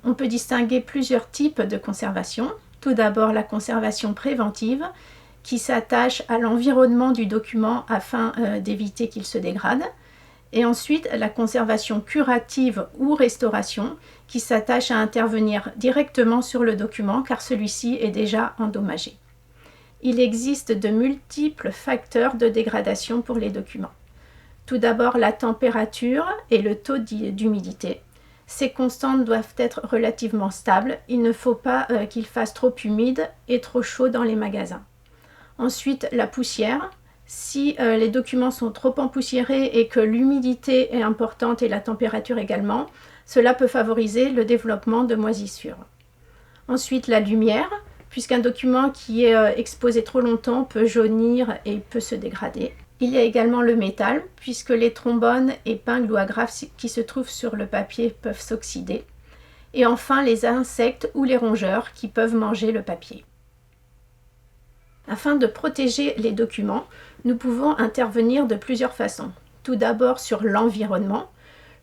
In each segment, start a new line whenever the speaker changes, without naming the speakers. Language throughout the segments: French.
On peut distinguer plusieurs types de conservation. Tout d'abord, la conservation préventive, qui s'attache à l'environnement du document afin d'éviter qu'il se dégrade. Et ensuite, la conservation curative ou restauration, qui s'attache à intervenir directement sur le document car celui-ci est déjà endommagé. Il existe de multiples facteurs de dégradation pour les documents. Tout d'abord, la température et le taux d'humidité. Ces constantes doivent être relativement stables. Il ne faut pas qu'il fasse trop humide et trop chaud dans les magasins. Ensuite, la poussière. Si les documents sont trop empoussiérés et que l'humidité est importante et la température également, cela peut favoriser le développement de moisissures. Ensuite, la lumière, puisqu'un document qui est exposé trop longtemps peut jaunir et peut se dégrader. Il y a également le métal, puisque les trombones, épingles ou agrafes qui se trouvent sur le papier peuvent s'oxyder. Et enfin, les insectes ou les rongeurs qui peuvent manger le papier. Afin de protéger les documents, nous pouvons intervenir de plusieurs façons. Tout d'abord sur l'environnement,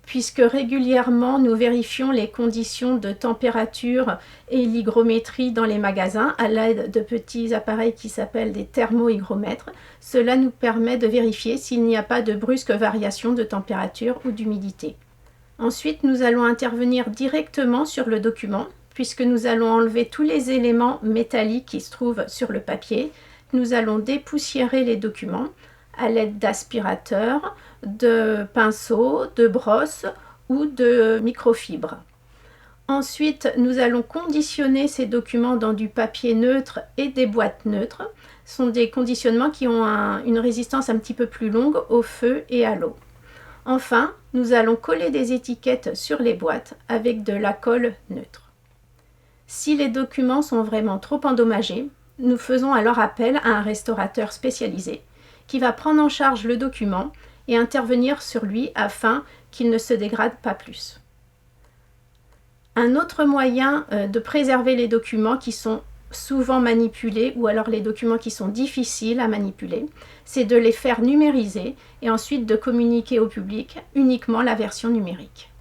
puisque régulièrement nous vérifions les conditions de température et l'hygrométrie dans les magasins à l'aide de petits appareils qui s'appellent des thermohygromètres. Cela nous permet de vérifier s'il n'y a pas de brusques variations de température ou d'humidité. Ensuite, nous allons intervenir directement sur le document, puisque nous allons enlever tous les éléments métalliques qui se trouvent sur le papier. Nous allons dépoussiérer les documents à l'aide d'aspirateurs, de pinceaux, de brosses ou de microfibres. Ensuite, nous allons conditionner ces documents dans du papier neutre et des boîtes neutres. Ce sont des conditionnements qui ont une résistance un petit peu plus longue au feu et à l'eau. Enfin, nous allons coller des étiquettes sur les boîtes avec de la colle neutre. Si les documents sont vraiment trop endommagés, nous faisons alors appel à un restaurateur spécialisé qui va prendre en charge le document et intervenir sur lui afin qu'il ne se dégrade pas plus. Un autre moyen de préserver les documents qui sont souvent manipulés ou alors les documents qui sont difficiles à manipuler, c'est de les faire numériser et ensuite de communiquer au public uniquement la version numérique.